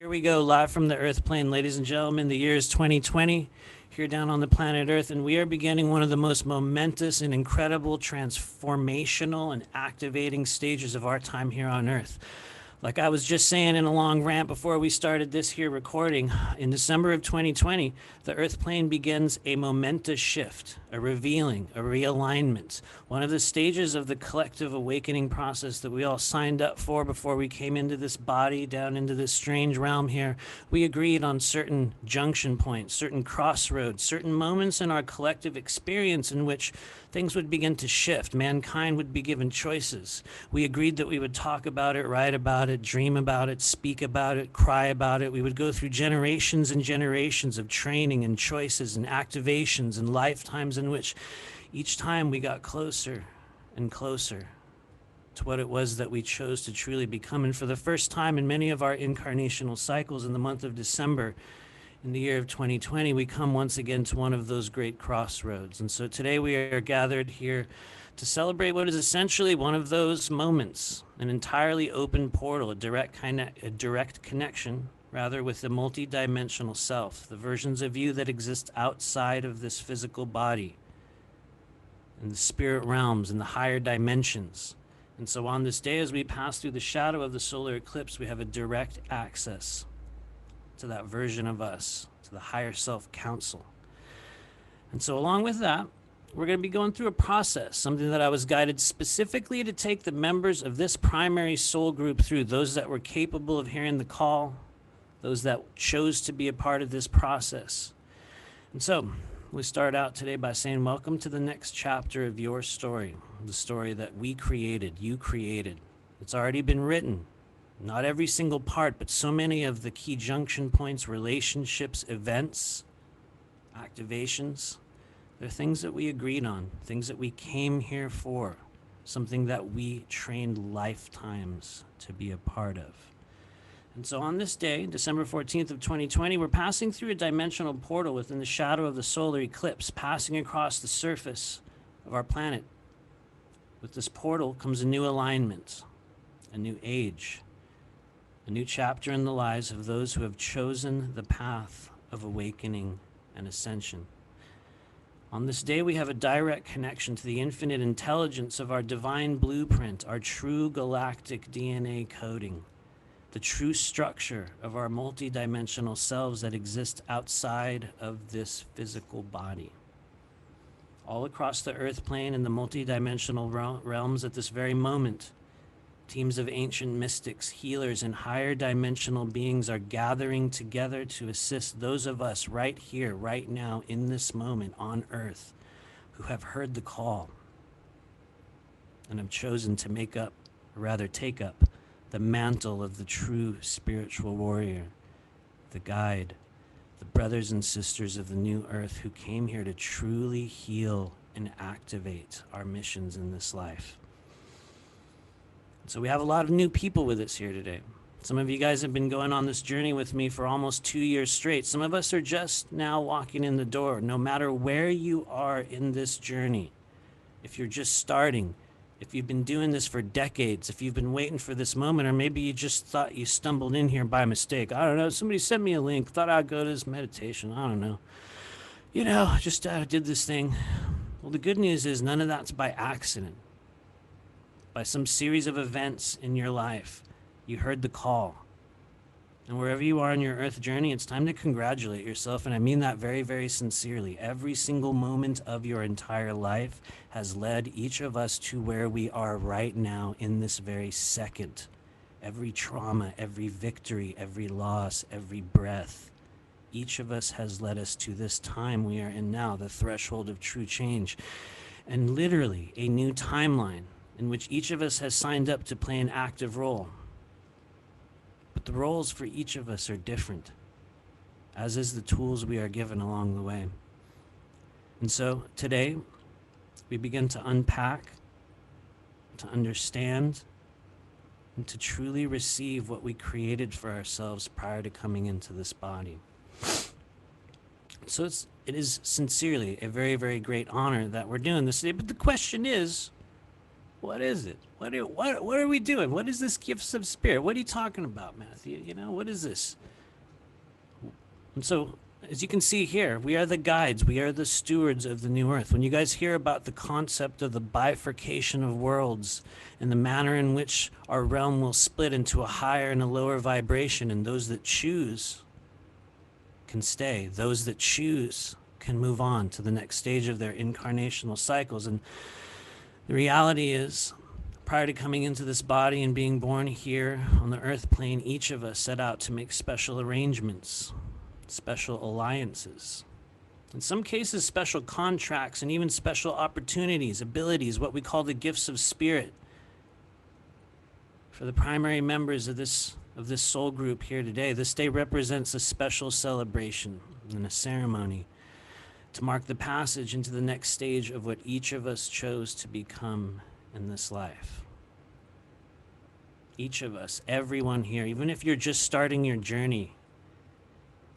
Here we go, live from the Earth plane, ladies and gentlemen. The year is 2020, here down on the planet Earth, and we are beginning one of the most momentous and incredible transformational and activating stages of our time here on Earth. Like I was just saying in a long rant before we started this here recording, in December of 2020, the Earth plane begins a momentous shift, a revealing, a realignment, one of the stages of the collective awakening process that we all signed up for before we came into this body, down into this strange realm here. We agreed on certain junction points, certain crossroads, certain moments in our collective experience in which things would begin to shift. Mankind would be given choices. We agreed that we would talk about it, write about it, dream about it, speak about it, cry about it. We would go through generations and generations of training and choices and activations and lifetimes in which each time we got closer and closer to what it was that we chose to truly become. And for the first time in many of our incarnational cycles in the month of December, in the year of 2020, we come once again to one of those great crossroads. And so today we are gathered here to celebrate what is essentially one of those moments, an entirely open portal, a direct connection, rather, with the multidimensional self, the versions of you that exist outside of this physical body, in the spirit realms, in the higher dimensions. And so on this day, as we pass through the shadow of the solar eclipse, we have a direct access to that version of us, to the higher self council. And so along with that, we're going to be going through a process, something that I was guided specifically to take the members of this primary soul group through, those that were capable of hearing the call, those that chose to be a part of this process. And so we start out today by saying, welcome to the next chapter of your story, the story that we created, you created. It's already been written. Not every single part, but so many of the key junction points, relationships, events, activations. They're things that we agreed on, things that we came here for, something that we trained lifetimes to be a part of. And so on this day, December 14th of 2020, we're passing through a dimensional portal within the shadow of the solar eclipse, passing across the surface of our planet. With this portal comes a new alignment, a new age, a new chapter in the lives of those who have chosen the path of awakening and ascension. On this day, we have a direct connection to the infinite intelligence of our divine blueprint, our true galactic DNA coding, the true structure of our multidimensional selves that exist outside of this physical body. All across the earth plane and the multidimensional realms at this very moment, teams of ancient mystics, healers, and higher dimensional beings are gathering together to assist those of us right here, right now, in this moment on Earth, who have heard the call and have chosen to take up the mantle of the true spiritual warrior, the guide, the brothers and sisters of the new Earth who came here to truly heal and activate our missions in this life. So we have a lot of new people with us here today. Some of you guys have been going on this journey with me for almost 2 years straight. Some of us are just now walking in the door. No matter where you are in this journey, if you're just starting, if you've been doing this for decades, if you've been waiting for this moment, or maybe you just thought you stumbled in here by mistake. I don't know. Somebody sent me a link, thought I'd go to this meditation. I don't know. Just did this thing. Well, the good news is none of that's by accident. By some series of events in your life, you heard the call. And wherever you are in your earth journey, it's time to congratulate yourself. And I mean that very, very sincerely. Every single moment of your entire life has led each of us to where we are right now in this very second. Every trauma, every victory, every loss, every breath, each of us has led us to this time we are in now, the threshold of true change. And literally a new timeline in which each of us has signed up to play an active role. But the roles for each of us are different, as is the tools we are given along the way. And so today, we begin to unpack, to understand, and to truly receive what we created for ourselves prior to coming into this body. So it is sincerely a very, very great honor that we're doing this today. But the question is, what is it? What are we doing? What is this gifts of spirit? What are you talking about, Matthew? What is this? And so, as you can see here, we are the guides, we are the stewards of the new earth. When you guys hear about the concept of the bifurcation of worlds and the manner in which our realm will split into a higher and a lower vibration, and those that choose can stay, those that choose can move on to the next stage of their incarnational cycles. And the reality is, prior to coming into this body and being born here on the earth plane, each of us set out to make special arrangements, special alliances, in some cases special contracts, and even special opportunities, abilities, what we call the gifts of spirit. For the primary members of this soul group here today, this day represents a special celebration and a ceremony to mark the passage into the next stage of what each of us chose to become in this life. Each of us, everyone here, even if you're just starting your journey,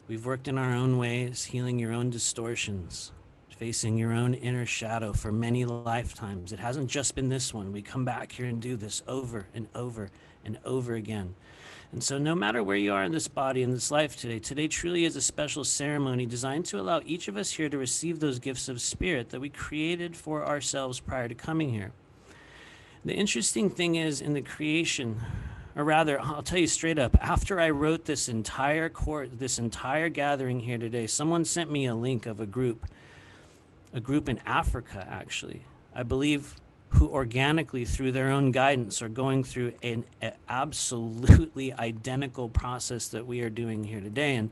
we've worked in our own ways, healing your own distortions, facing your own inner shadow for many lifetimes. It hasn't just been this one. We come back here and do this over and over and over again. And so no matter where you are in this body, in this life today truly is a special ceremony designed to allow each of us here to receive those gifts of spirit that we created for ourselves prior to coming here. The interesting thing is, in the creation, or rather, I'll tell you straight up, after I wrote this entire gathering here today, someone sent me a link of a group in Africa, actually, I believe, who organically, through their own guidance, are going through an absolutely identical process that we are doing here today. And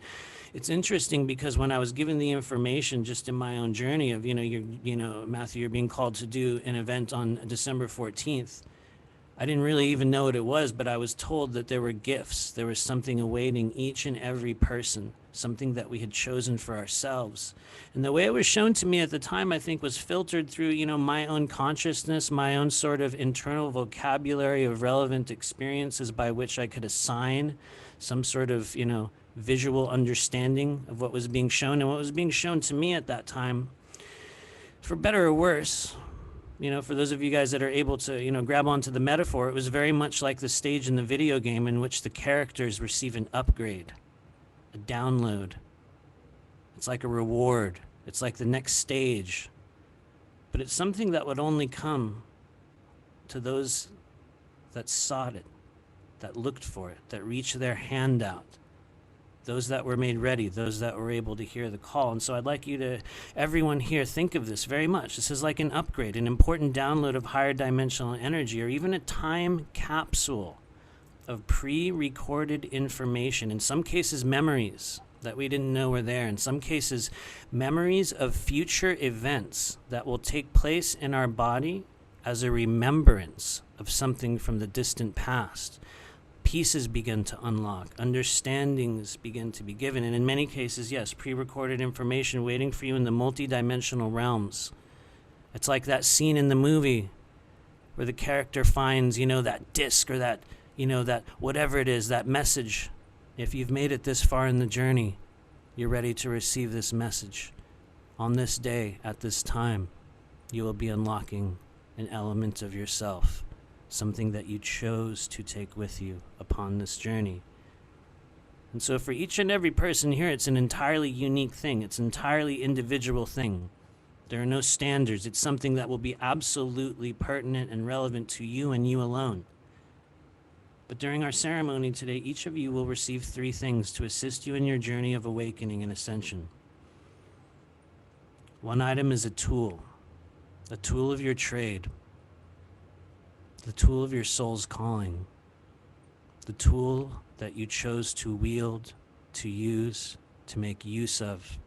it's interesting because when I was given the information just in my own journey of, Matthew, you're being called to do an event on December 14th, I didn't really even know what it was, but I was told that there were gifts. There was something awaiting each and every person, something that we had chosen for ourselves. And the way it was shown to me at the time, I think, was filtered through, my own consciousness, my own sort of internal vocabulary of relevant experiences by which I could assign some sort of, visual understanding of what was being shown. And what was being shown to me at that time, for better or worse, for those of you guys that are able to, grab onto the metaphor, it was very much like the stage in the video game in which the characters receive an upgrade, a download. It's like a reward. It's like the next stage. But it's something that would only come to those that sought it, that looked for it, that reached their hand out. Those that were made ready, those that were able to hear the call. And so I'd like you to, everyone here, think of this very much. This is like an upgrade, an important download of higher dimensional energy, or even a time capsule of pre-recorded information. In some cases, memories that we didn't know were there. In some cases, memories of future events that will take place in our body as a remembrance of something from the distant past. Pieces begin to unlock, understandings begin to be given, and in many cases, yes, pre-recorded information waiting for you in the multi-dimensional realms. It's like that scene in the movie where the character finds, that disc or that, that whatever it is, that message. If you've made it this far in the journey, you're ready to receive this message. On this day, at this time, you will be unlocking an element of yourself, something that you chose to take with you upon this journey. And so for each and every person here, it's an entirely unique thing. It's an entirely individual thing. There are no standards. It's something that will be absolutely pertinent and relevant to you and you alone. But during our ceremony today, each of you will receive 3 things to assist you in your journey of awakening and ascension. One item is a tool of your trade, the tool of your soul's calling, the tool that you chose to wield, to use, to make use of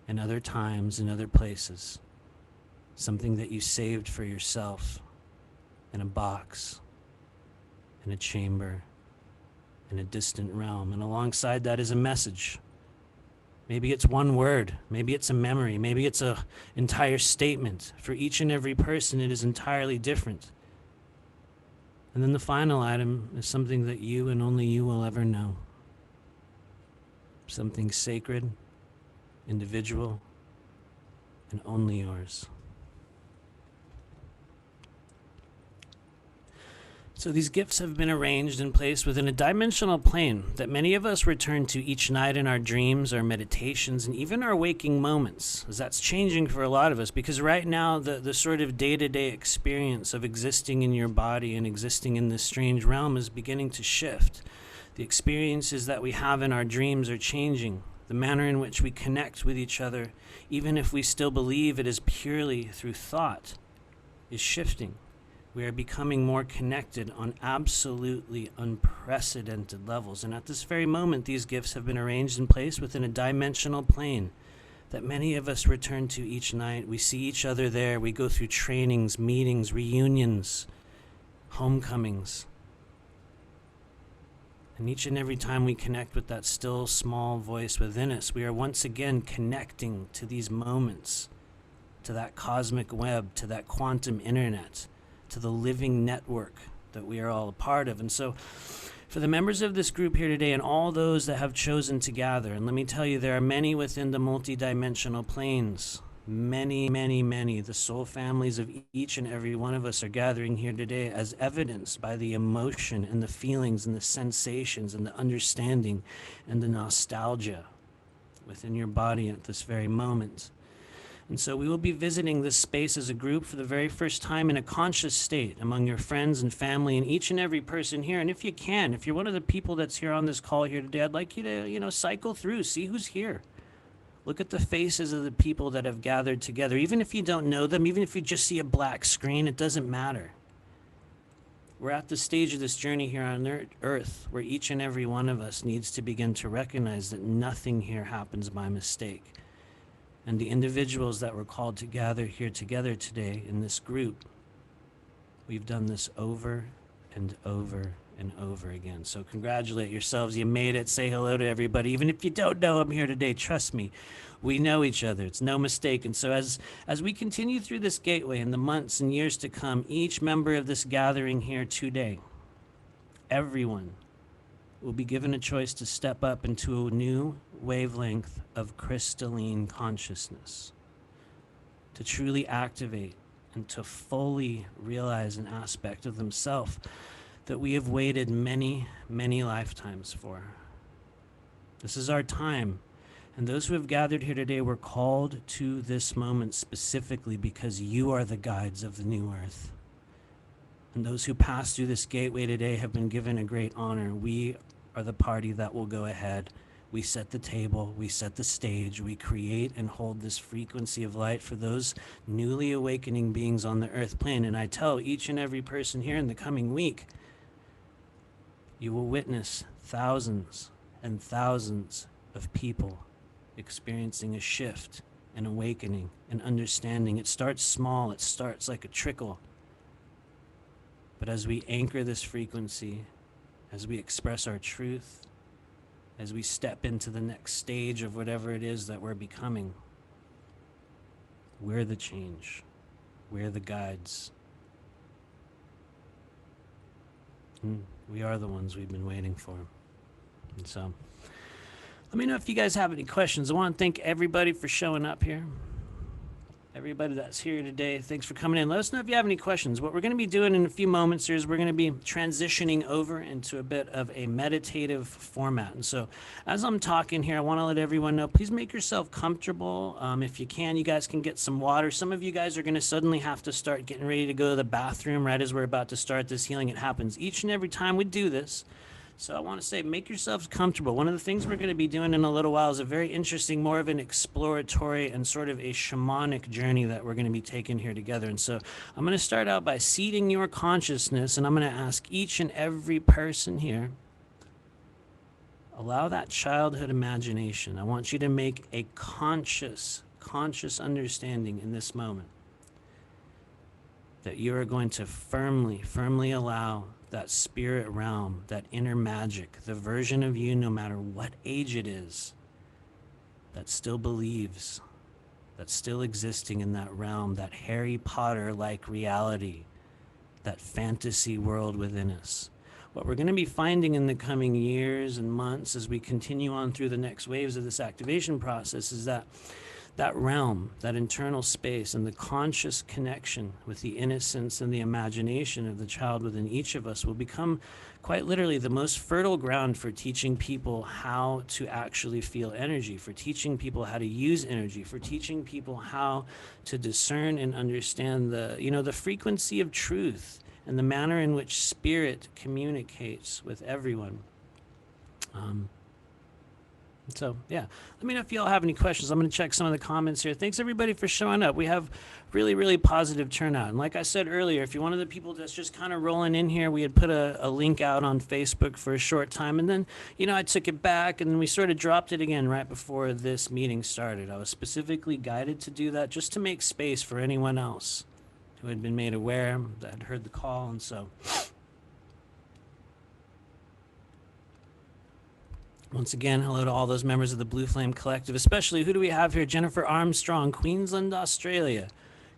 in other times, in other places, something that you saved for yourself in a box, in a chamber, in a distant realm. And alongside that is a message. Maybe it's one word, maybe it's a memory, maybe it's an entire statement. For each and every person, it is entirely different. And then the final item is something that you and only you will ever know. Something sacred, individual, and only yours. So these gifts have been arranged and placed within a dimensional plane that many of us return to each night in our dreams, our meditations, and even our waking moments. As that's changing for a lot of us, because right now the sort of day-to-day experience of existing in your body and existing in this strange realm is beginning to shift. The experiences that we have in our dreams are changing. The manner in which we connect with each other, even if we still believe it is purely through thought, is shifting. We are becoming more connected on absolutely unprecedented levels. And at this very moment, these gifts have been arranged and placed within a dimensional plane that many of us return to each night. We see each other there. We go through trainings, meetings, reunions, homecomings. And each and every time we connect with that still small voice within us, we are once again connecting to these moments, to that cosmic web, to that quantum internet, to the living network that we are all a part of. And so for the members of this group here today and all those that have chosen to gather, and let me tell you, there are many within the multidimensional planes, many, many, many. The soul families of each and every one of us are gathering here today as evidenced by the emotion and the feelings and the sensations and the understanding and the nostalgia within your body at this very moment. And so we will be visiting this space as a group for the very first time in a conscious state among your friends and family and each and every person here. And if you can, if you're one of the people that's here on this call here today, I'd like you to, cycle through, see who's here. Look at the faces of the people that have gathered together. Even if you don't know them, even if you just see a black screen, it doesn't matter. We're at the stage of this journey here on Earth where each and every one of us needs to begin to recognize that nothing here happens by mistake. And the individuals that were called to gather here together today in this group, we've done this over and over and over again. So congratulate yourselves. You made it. Say hello to everybody. Even if you don't know them here today, trust me, we know each other. It's no mistake. And so as we continue through this gateway in the months and years to come, each member of this gathering here today, everyone will be given a choice to step up into a new wavelength of crystalline consciousness, to truly activate and to fully realize an aspect of themselves that we have waited many, many lifetimes for. This is our time. And those who have gathered here today were called to this moment specifically because you are the guides of the new earth. And those who pass through this gateway today have been given a great honor. We are the party that will go ahead. We set the table, we set the stage, we create and hold this frequency of light for those newly awakening beings on the earth plane. And I tell each and every person here in the coming week, you will witness thousands and thousands of people experiencing a shift, an awakening, an understanding. It starts small, it starts like a trickle. But as we anchor this frequency, as we express our truth, as we step into the next stage of whatever it is that we're becoming, we're the change. We're the guides. We are the ones we've been waiting for. And so, let me know if you guys have any questions. I want to thank everybody for showing up here. Everybody that's here today, thanks for coming in. Let us know if you have any questions. What we're going to be doing in a few moments here is we're going to be transitioning over into a bit of a meditative format. And so as I'm talking here, I want to let everyone know, please make yourself comfortable. If you can, you guys can get some water. Some of you guys are going to suddenly have to start getting ready to go to the bathroom right as we're about to start this healing. It happens each and every time we do this. So I want to say, make yourselves comfortable. One of the things we're going to be doing in a little while is a very interesting, more of an exploratory and sort of a shamanic journey that we're going to be taking here together. And so I'm going to start out by seeding your consciousness, and I'm going to ask each and every person here, allow that childhood imagination. I want you to make a conscious understanding in this moment that you are going to firmly allow that spirit realm, that inner magic, the version of you, no matter what age it is, that still believes, that's still existing in that realm, that Harry Potter-like reality, that fantasy world within us. What we're going to be finding in the coming years and months as we continue on through the next waves of this activation process is that that realm, that internal space, and the conscious connection with the innocence and the imagination of the child within each of us will become quite literally the most fertile ground for teaching people how to actually feel energy, for teaching people how to use energy, for teaching people how to discern and understand the frequency of truth and the manner in which spirit communicates with everyone. So, yeah, let me know if y'all have any questions. I'm going to check some of the comments here. Thanks, everybody, for showing up. We have really, really positive turnout. And like I said earlier, if you're one of the people that's just kind of rolling in here, we had put a link out on Facebook for a short time. And then, I took it back and we sort of dropped it again right before this meeting started. I was specifically guided to do that just to make space for anyone else who had been made aware, that had heard the call. And so... once again, hello to all those members of the Blue Flame Collective, especially who do we have here? Jennifer Armstrong, Queensland, Australia.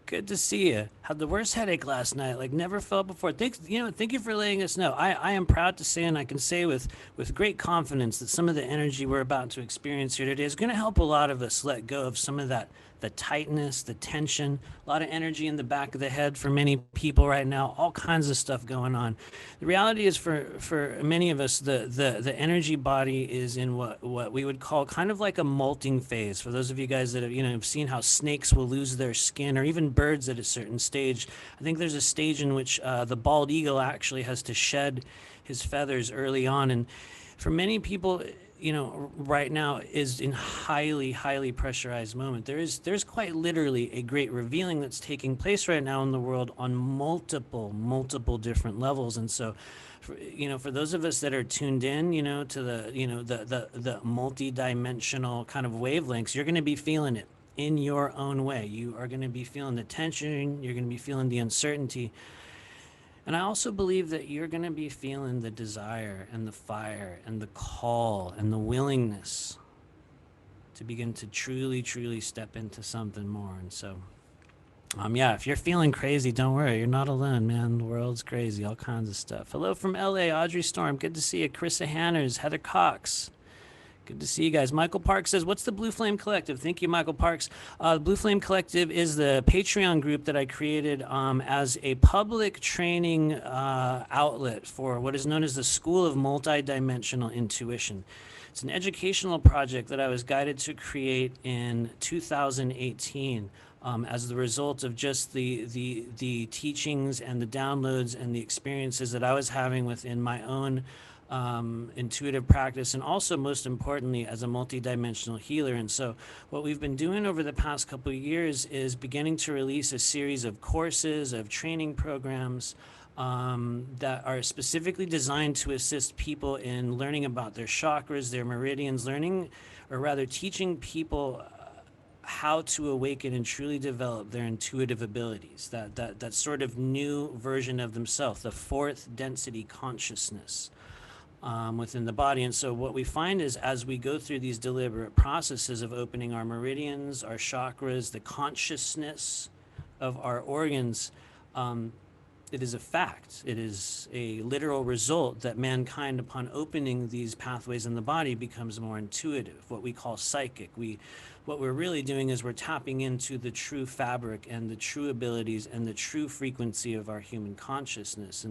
Good to see you. Had the worst headache last night, like never felt before. Thank you for letting us know. I am proud to say, and I can say with great confidence, that some of the energy we're about to experience here today is going to help a lot of us let go of some of the tightness, the tension, a lot of energy in the back of the head for many people right now, all kinds of stuff going on. The reality is for many of us, the energy body is in what we would call kind of like a molting phase. For those of you guys that have seen how snakes will lose their skin, or even birds at a certain stage, I think there's a stage in which the bald eagle actually has to shed his feathers early on. And for many people, right now is in highly pressurized moment. There's quite literally a great revealing that's taking place right now in the world on multiple different levels. And so, for those of us that are tuned in, to the multi-dimensional kind of wavelengths, you're going to be feeling it in your own way. You are going to be feeling the tension. You're going to be feeling the uncertainty. And I also believe that you're going to be feeling the desire and the fire and the call and the willingness to begin to truly step into something more. And so, if you're feeling crazy, don't worry. You're not alone, man. The world's crazy. All kinds of stuff. Hello from LA, Audrey Storm. Good to see you. Carissa Hanners, Heather Cox. Good to see you guys. Michael Parks says, what's the Blue Flame Collective? Thank you, Michael Parks. The Blue Flame Collective is the Patreon group that I created as a public training outlet for what is known as the School of Multidimensional Intuition. It's an educational project that I was guided to create in 2018 as the result of just the teachings and the downloads and the experiences that I was having within my own intuitive practice, and also most importantly as a multidimensional healer. And so what we've been doing over the past couple of years is beginning to release a series of courses, of training programs that are specifically designed to assist people in learning about their chakras, their meridians, teaching people how to awaken and truly develop their intuitive abilities, that sort of new version of themselves, the fourth density consciousness within the body. And so what we find is, as we go through these deliberate processes of opening our meridians, our chakras, the consciousness of our organs, it is a fact. It is a literal result that mankind, upon opening these pathways in the body, becomes more intuitive, what we call psychic. What we're really doing is we're tapping into the true fabric and the true abilities and the true frequency of our human consciousness.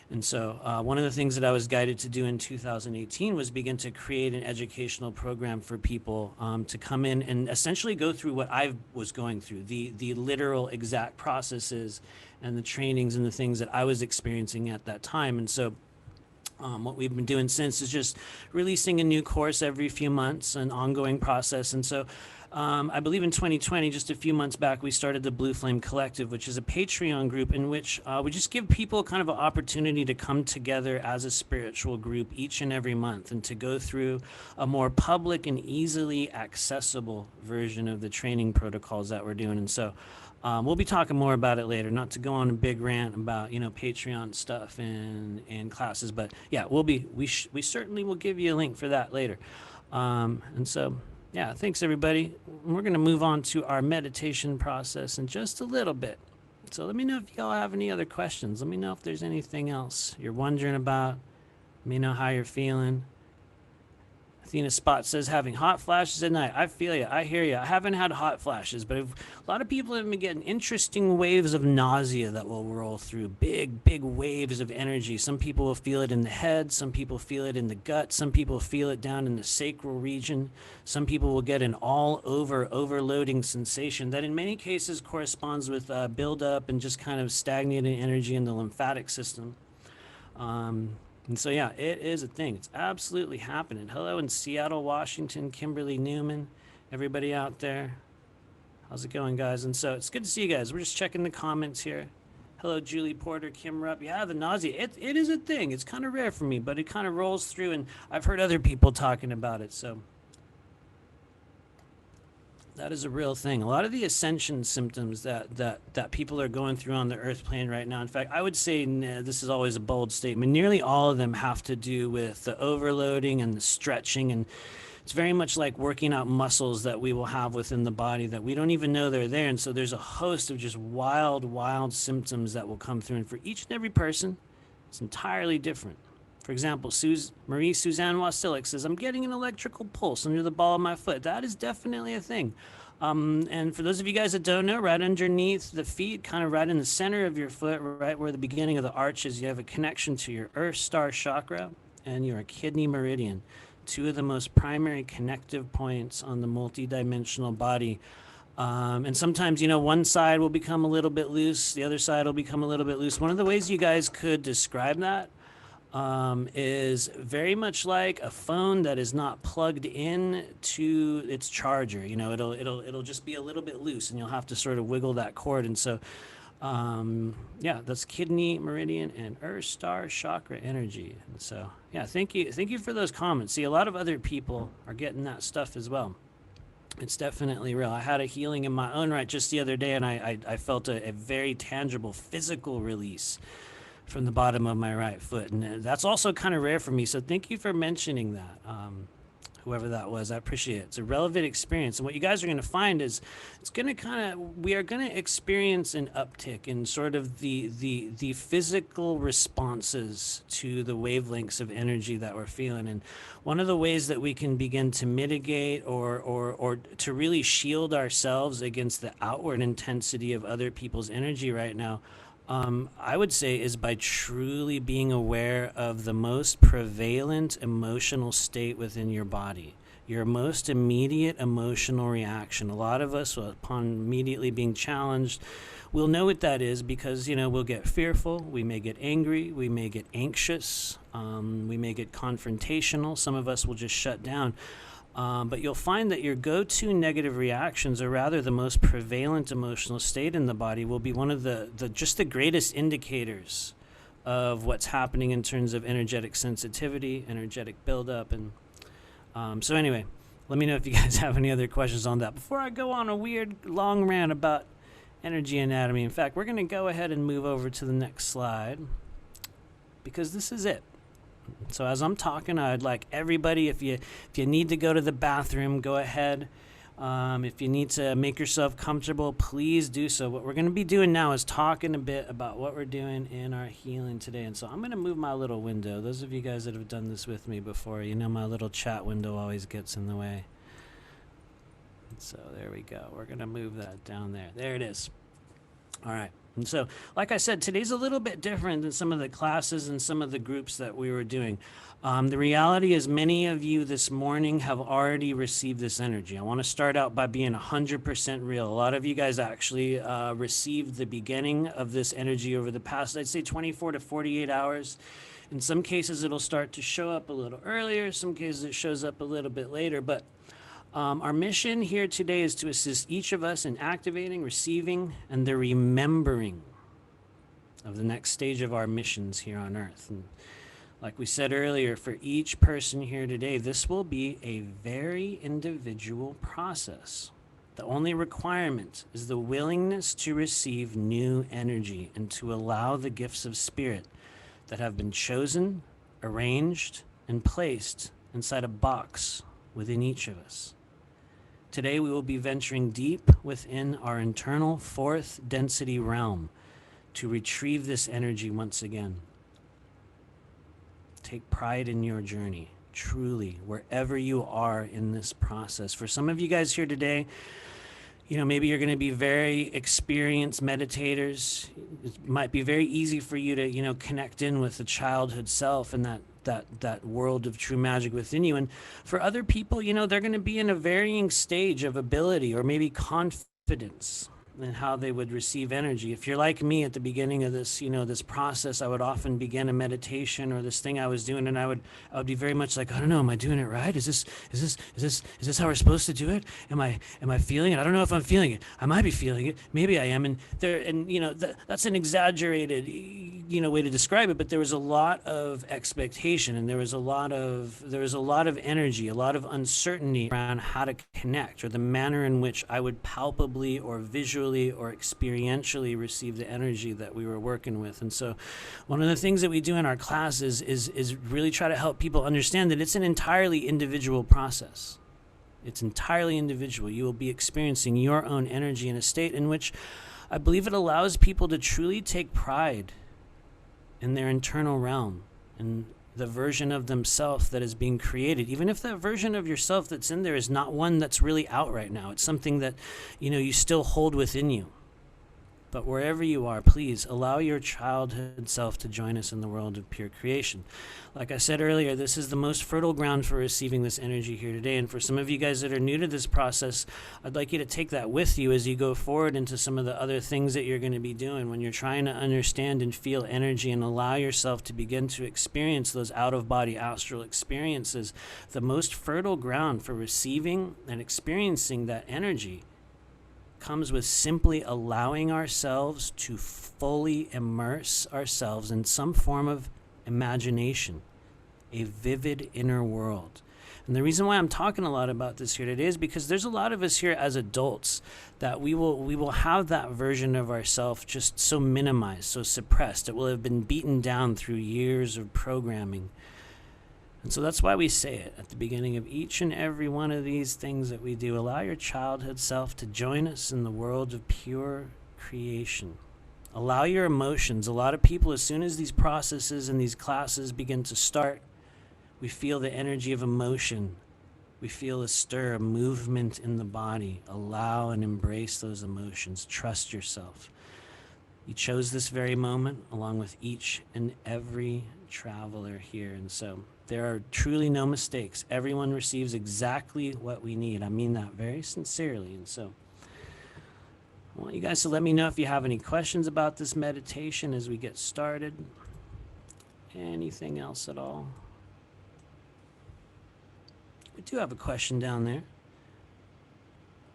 And so one of the things that I was guided to do in 2018 was begin to create an educational program for people to come in and essentially go through what I was going through, the literal exact processes and the trainings and the things that I was experiencing at that time. And so what we've been doing since is just releasing a new course every few months, an ongoing process. And so I believe in 2020, just a few months back, we started the Blue Flame Collective, which is a Patreon group in which we just give people kind of an opportunity to come together as a spiritual group each and every month and to go through a more public and easily accessible version of the training protocols that we're doing. And so we'll be talking more about it later, not to go on a big rant about, Patreon stuff and classes, but yeah, we certainly will give you a link for that later. And so, yeah, thanks everybody. We're going to move on to our meditation process in just a little bit. So let me know if y'all have any other questions. Let me know if there's anything else you're wondering about. Let me know how you're feeling. Athena Spot says having hot flashes at night. I feel you. I hear you. I haven't had hot flashes, but a lot of people have been getting interesting waves of nausea that will roll through. Big, big waves of energy. Some people will feel it in the head. Some people feel it in the gut. Some people feel it down in the sacral region. Some people will get an all-over overloading sensation that in many cases corresponds with buildup and just kind of stagnating energy in the lymphatic system. And so, yeah, it is a thing. It's absolutely happening. Hello in Seattle, Washington, Kimberly Newman, everybody out there. How's it going, guys? And so it's good to see you guys. We're just checking the comments here. Hello, Julie Porter, Kim Rupp. Yeah, the nausea, it is a thing. It's kind of rare for me, but it kind of rolls through, and I've heard other people talking about it, so that is a real thing. A lot of the ascension symptoms that people are going through on the earth plane right now. In fact, I would say, this is always a bold statement, nearly all of them have to do with the overloading and the stretching. And it's very much like working out muscles that we will have within the body that we don't even know they're there. And so there's a host of just wild, wild symptoms that will come through. And for each and every person, it's entirely different. For example, Marie Suzanne Wasilik says, I'm getting an electrical pulse under the ball of my foot. That is definitely a thing. And for those of you guys that don't know, right underneath the feet, kind of right in the center of your foot, right where the beginning of the arch is, you have a connection to your Earth Star Chakra and your kidney meridian, two of the most primary connective points on the multidimensional body. And sometimes, one side will become a little bit loose, the other side will become a little bit loose. One of the ways you guys could describe that is very much like a phone that is not plugged in to its charger. It'll just be a little bit loose, and you'll have to sort of wiggle that cord. And so, yeah, that's kidney meridian and Earth Star Chakra energy. And so, yeah, thank you for those comments. See, a lot of other people are getting that stuff as well. It's definitely real. I had a healing in my own right just the other day, and I felt a very tangible physical release from the bottom of my right foot. And that's also kind of rare for me. So thank you for mentioning that, whoever that was. I appreciate it. It's a relevant experience. And what you guys are going to find is we are going to experience an uptick in sort of the physical responses to the wavelengths of energy that we're feeling. And one of the ways that we can begin to mitigate or to really shield ourselves against the outward intensity of other people's energy right now, I would say, is by truly being aware of the most prevalent emotional state within your body, your most immediate emotional reaction. A lot of us, upon immediately being challenged, we'll know what that is because, we'll get fearful, we may get angry, we may get anxious, we may get confrontational, some of us will just shut down. But you'll find that your go-to negative reactions, or rather the most prevalent emotional state in the body, will be one of the greatest indicators of what's happening in terms of energetic sensitivity, energetic buildup. And so anyway, let me know if you guys have any other questions on that before I go on a weird long rant about energy anatomy. In fact, we're going to go ahead and move over to the next slide because this is it. So as I'm talking, I'd like everybody, if you need to go to the bathroom, go ahead. If you need to make yourself comfortable, please do so. What we're going to be doing now is talking a bit about what we're doing in our healing today. And so I'm going to move my little window. Those of you guys that have done this with me before, my little chat window always gets in the way. So there we go. We're going to move that down there. There it is. All right. And so, like I said, today's a little bit different than some of the classes and some of the groups that we were doing. The reality is many of you this morning have already received this energy. I want to start out by being 100% real. A lot of you guys actually received the beginning of this energy over the past, I'd say 24 to 48 hours. In some cases, it'll start to show up a little earlier. Some cases, it shows up a little bit later. But our mission here today is to assist each of us in activating, receiving, and the remembering of the next stage of our missions here on Earth. And like we said earlier, for each person here today, this will be a very individual process. The only requirement is the willingness to receive new energy and to allow the gifts of spirit that have been chosen, arranged, and placed inside a box within each of us. Today we will be venturing deep within our internal fourth density realm to retrieve this energy once again. Take pride in your journey. truly, wherever you are in this process. For some of you guys here today, maybe you're going to be very experienced meditators. It might be very easy for you to, connect in with the childhood self and that world of true magic within you. And for other people, they're going to be in a varying stage of ability or maybe confidence in how they would receive energy. If you're like me at the beginning of this, this process, I would often begin a meditation or this thing I was doing, and I would be very much like, I don't know, am I doing it right? Is this how we're supposed to do it? Am I feeling it? I don't know if I'm feeling it. I might be feeling it. Maybe I am. And that's an exaggerated, way to describe it. But there was a lot of expectation, and there was a lot of energy, a lot of uncertainty around how to connect or the manner in which I would palpably or visually or experientially receive the energy that we were working with. And so one of the things that we do in our classes is really try to help people understand that it's an entirely individual process. It's entirely individual. You will be experiencing your own energy in a state in which I believe it allows people to truly take pride in their internal realm and the version of themselves that is being created, even if that version of yourself that's in there is not one that's really out right now. It's something that, you still hold within you. But wherever you are, please allow your childhood self to join us in the world of pure creation. Like I said earlier, this is the most fertile ground for receiving this energy here today. And for some of you guys that are new to this process, I'd like you to take that with you as you go forward into some of the other things that you're going to be doing when you're trying to understand and feel energy and allow yourself to begin to experience those out-of-body astral experiences. The most fertile ground for receiving and experiencing that energy comes with simply allowing ourselves to fully immerse ourselves in some form of imagination, a vivid inner world. And the reason why I'm talking a lot about this here today is because there's a lot of us here as adults that we will have that version of ourselves just so minimized, so suppressed. It will have been beaten down through years of programming. And so that's why we say it at the beginning of each and every one of these things that we do. Allow your childhood self to join us in the world of pure creation. Allow your emotions. A lot of people, as soon as these processes and these classes begin to start, we feel the energy of emotion. We feel a stir, a movement in the body. Allow and embrace those emotions. Trust yourself. You chose this very moment along with each and every traveler here. And so there are truly no mistakes. Everyone receives exactly what we need. I mean that very sincerely. And so I want you guys to let me know if you have any questions about this meditation as we get started. Anything else at all? We do have a question down there.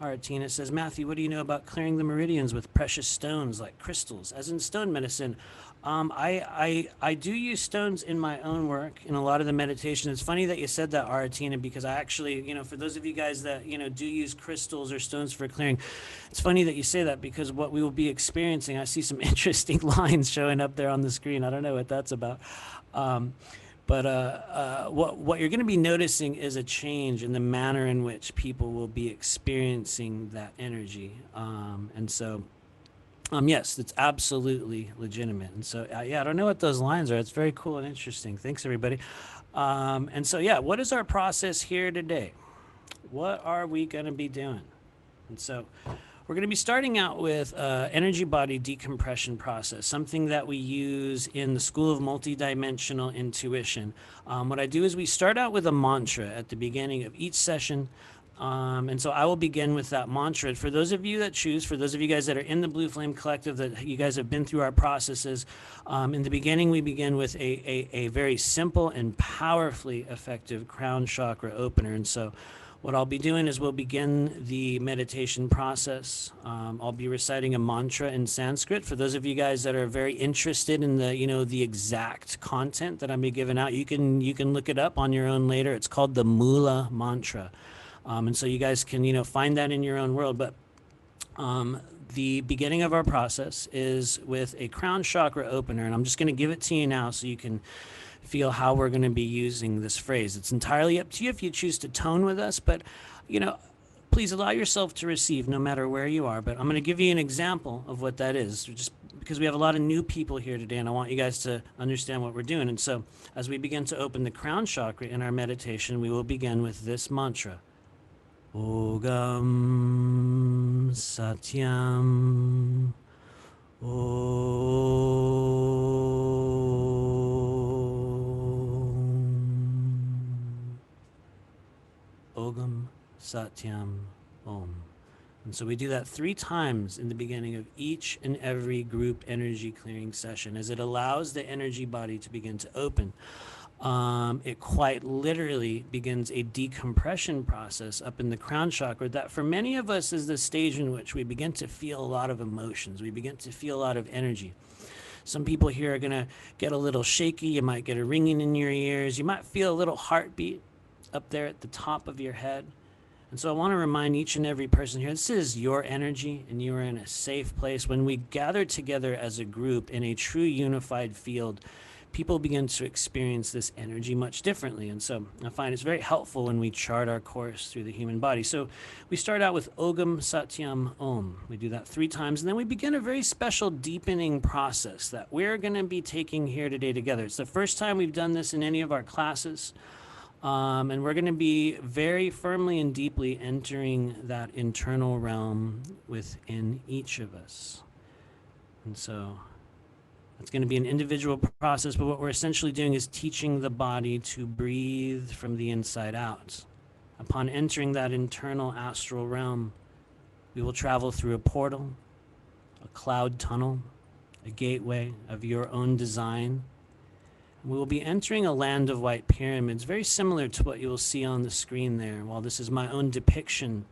Aratina says, Matthew, what do you know about clearing the meridians with precious stones like crystals, as in stone medicine? I do use stones in my own work in a lot of the meditation. It's funny that you said that, Aratina, because I actually, for those of you guys that, do use crystals or stones for clearing, it's funny that you say that because what we will be experiencing, I see some interesting lines showing up there on the screen. I don't know what that's about. But what you're going to be noticing is a change in the manner in which people will be experiencing that energy. And so, yes, it's absolutely legitimate. And so, yeah, I don't know what those lines are. It's very cool and interesting. Thanks, everybody. And so, yeah, what is our process here today? What are we going to be doing? And so we're going to be starting out with energy body decompression process, something that we use in the School of Multidimensional Intuition. What I do is we start out with a mantra at the beginning of each session. And so I will begin with that mantra. For those of you that choose, for those of you guys that are in the Blue Flame Collective, that you guys have been through our processes, in the beginning we begin with a very simple and powerfully effective crown chakra opener. And so what I'll be doing is we'll begin the meditation process. I'll be reciting a mantra in Sanskrit. For those of you guys that are very interested in the, the exact content that I'm be giving out, you can look it up on your own later. It's called the Mula Mantra. And so you guys can, find that in your own world. But the beginning of our process is with a crown chakra opener. And I'm just going to give it to you now so you can feel how we're going to be using this phrase. It's entirely up to you if you choose to tone with us, but please allow yourself to receive no matter where you are. But I'm going to give you an example of what that is. Just because we have a lot of new people here today, and I want you guys to understand what we're doing. And so as we begin to open the crown chakra in our meditation, we will begin with this mantra. Ogam Satyam Om. Ogam Satyam Om. And so we do that 3 times in the beginning of each and every group energy clearing session, as it allows the energy body to begin to open. It quite literally begins a decompression process up in the crown chakra that for many of us is the stage in which we begin to feel a lot of emotions. We begin to feel a lot of energy. Some people here are going to get a little shaky. You might get a ringing in your ears. You might feel a little heartbeat up there at the top of your head. And so I want to remind each and every person here, this is your energy, and you are in a safe place. When we gather together as a group in a true unified field, people begin to experience this energy much differently. And so I find it's very helpful when we chart our course through the human body. So we start out with Ogam Satyam Om. We do that 3 times, and then we begin a very special deepening process that we're going to be taking here today together. It's the first time we've done this in any of our classes. And we're going to be very firmly and deeply entering that internal realm within each of us. And so it's going to be an individual process, but what we're essentially doing is teaching the body to breathe from the inside out. Upon entering that internal astral realm, we will travel through a portal, a cloud tunnel, a gateway of your own design. We will be entering a land of white pyramids, very similar to what you will see on the screen there. While this is my own depiction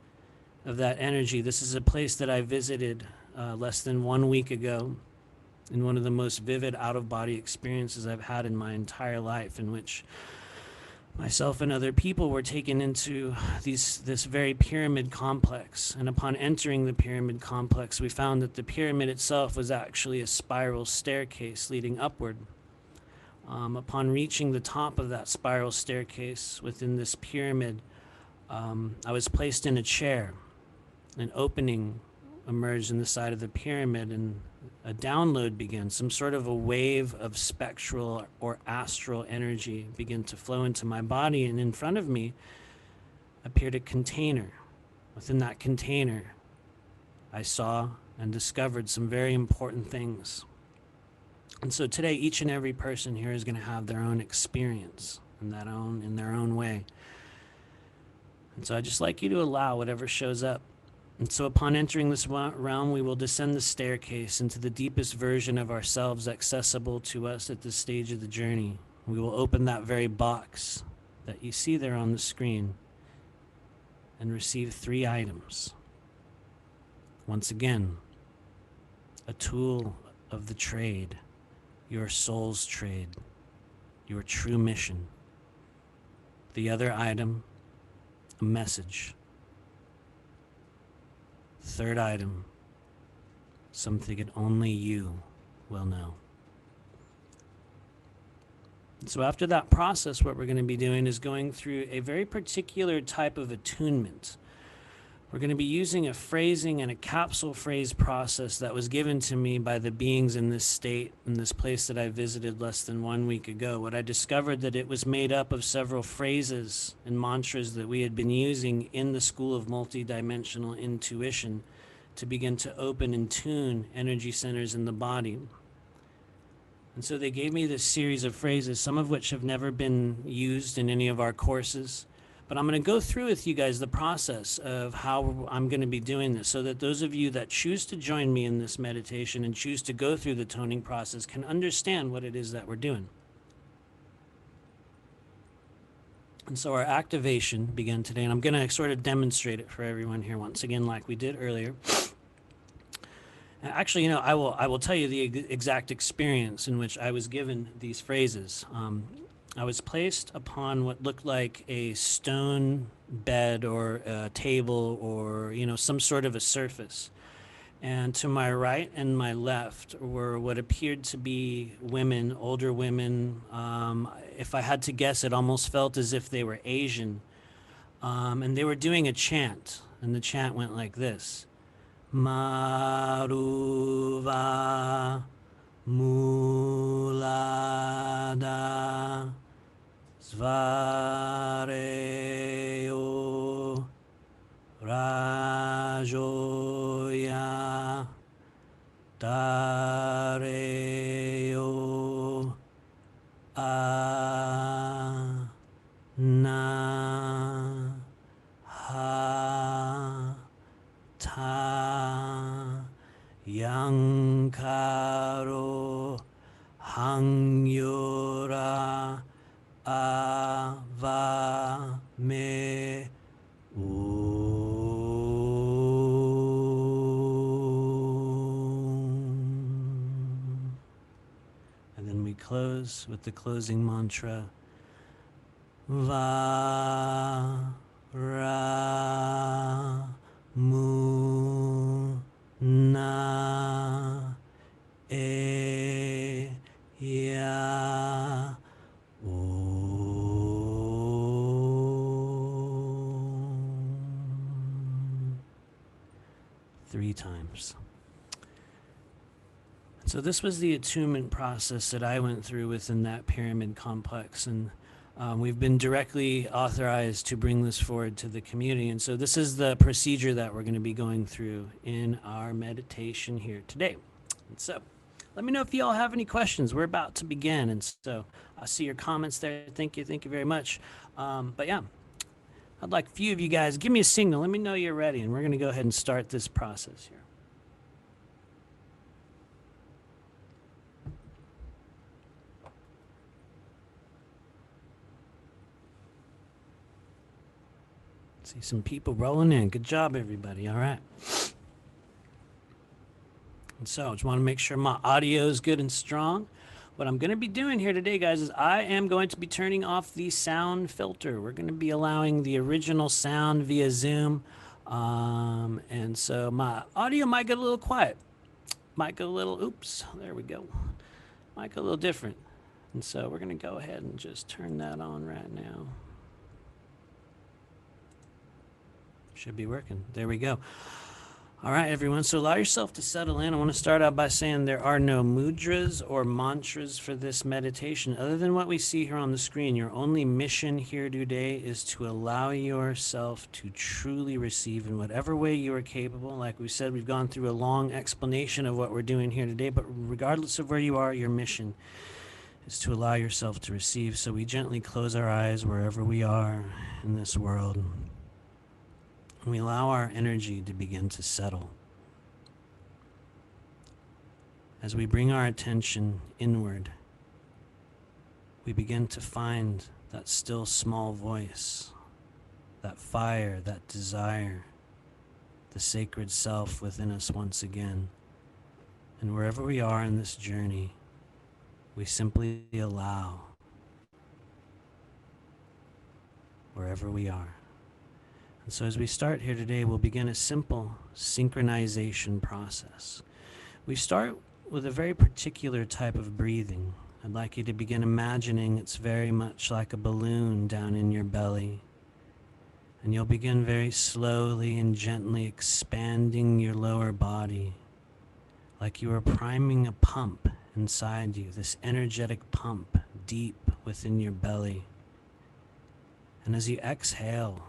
of that energy, this is a place that I visited less than 1 week ago, in one of the most vivid out-of-body experiences I've had in my entire life, in which myself and other people were taken into this very pyramid complex. And upon entering the pyramid complex, we found that the pyramid itself was actually a spiral staircase leading upward. Upon reaching the top of that spiral staircase within this pyramid, I was placed in a chair. An opening emerged in the side of the pyramid, and a download began. Some sort of a wave of spectral or astral energy began to flow into my body, and in front of me appeared a container. Within that container, I saw and discovered some very important things. And so today, each and every person here is going to have their own experience in their own way. And so I'd just like you to allow whatever shows up. And so upon entering this realm, we will descend the staircase into the deepest version of ourselves accessible to us at this stage of the journey. We will open that very box that you see there on the screen and receive 3 items. Once again, a tool of the trade. Your soul's trade, your true mission. The other item, a message. 3rd item, something that only you will know. So after that process, what we're going to be doing is going through a very particular type of attunement. We're going to be using a phrasing and a capsule phrase process that was given to me by the beings in this state, in this place that I visited less than 1 week ago. What I discovered that it was made up of several phrases and mantras that we had been using in the School of Multidimensional Intuition to begin to open and tune energy centers in the body. And so they gave me this series of phrases, some of which have never been used in any of our courses. But I'm going to go through with you guys the process of how I'm going to be doing this, so that those of you that choose to join me in this meditation and choose to go through the toning process can understand what it is that we're doing. And so our activation began today, and I'm going to sort of demonstrate it for everyone here once again like we did earlier. Actually, I will tell you the exact experience in which I was given these phrases. I was placed upon what looked like a stone bed or a table or, some sort of a surface. And to my right and my left were what appeared to be women, older women. If I had to guess, it almost felt as if they were Asian. And they were doing a chant, and the chant went like this. Maruva Mulada Svareo Rajoya Dareo Na Ha Ta Yankaro Hangyora Ava Me And then we close with the closing mantra. Va Ra Mu Na E Ya Three times. So this was the attunement process that I went through within that pyramid complex, and we've been directly authorized to bring this forward to the community. And so this is the procedure that we're going to be going through in our meditation here today. And so let me know if you all have any questions. We're about to begin. And so I see your comments there. Thank you very much. But yeah, I'd like a few of you guys, give me a signal. Let me know you're ready. And we're going to go ahead and start this process here. See some people rolling in. Good job, everybody. All right. And so I just want to make sure my audio is good and strong. What I'm going to be doing here today, guys, is I am going to be turning off the sound filter. We're going to be allowing the original sound via Zoom. And so my audio might get a little quiet. Might go a little, oops, there we go. Might go a little different. And so we're going to go ahead and just turn that on right now. Should be working. There we go. All right, everyone. So allow yourself to settle in. I want to start out by saying there are no mudras or mantras for this meditation other than what we see here on the screen. Your only mission here today is to allow yourself to truly receive in whatever way you are capable. Like we said, we've gone through a long explanation of what we're doing here today, but regardless of where you are, your mission is to allow yourself to receive. So we gently close our eyes wherever we are in this world. And we allow our energy to begin to settle. As we bring our attention inward, we begin to find that still small voice, that fire, that desire, the sacred self within us once again. And wherever we are in this journey, we simply allow wherever we are. And so as we start here today, we'll begin a simple synchronization process. We start with a very particular type of breathing. I'd like you to begin imagining it's very much like a balloon down in your belly. And you'll begin very slowly and gently expanding your lower body, like you are priming a pump inside you, this energetic pump deep within your belly. And as you exhale,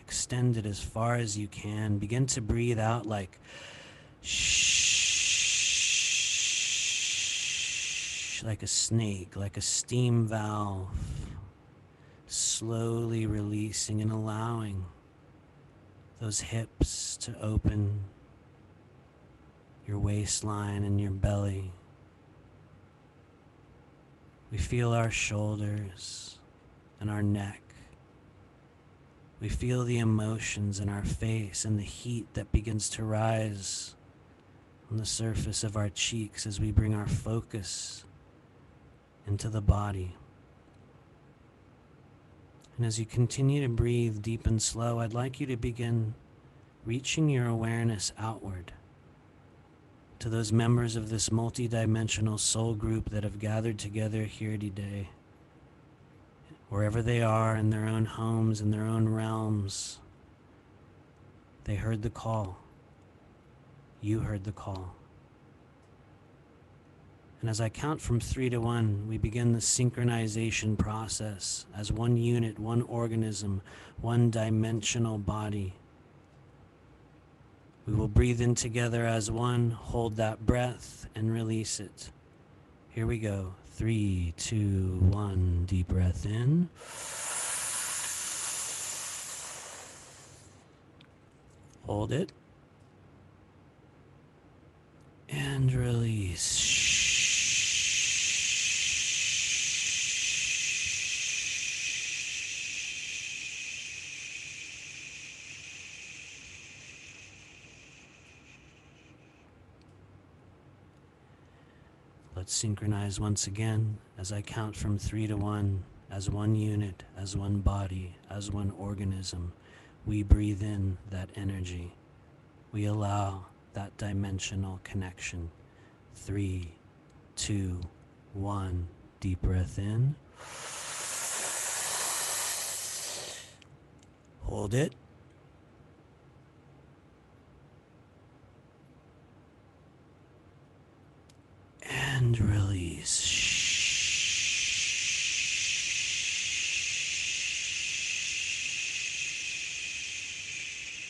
extend it as far as you can. Begin to breathe out like shh, like a snake, like a steam valve. Slowly releasing and allowing those hips to open, your waistline and your belly. We feel our shoulders and our neck. We feel the emotions in our face and the heat that begins to rise on the surface of our cheeks as we bring our focus into the body. And as you continue to breathe deep and slow, I'd like you to begin reaching your awareness outward to those members of this multidimensional soul group that have gathered together here today. Wherever they are in their own homes, in their own realms, they heard the call. You heard the call. And as I count from 3 to 1, we begin the synchronization process as one unit, one organism, one dimensional body. We will breathe in together as one, hold that breath, and release it. Here we go. 3, 2, 1. Deep breath in. Hold it. And release. Let's synchronize once again as I count from 3 to 1, as one unit, as one body, as one organism. We breathe in that energy. We allow that dimensional connection. 3, 2, 1. Deep breath in. Hold it. And release.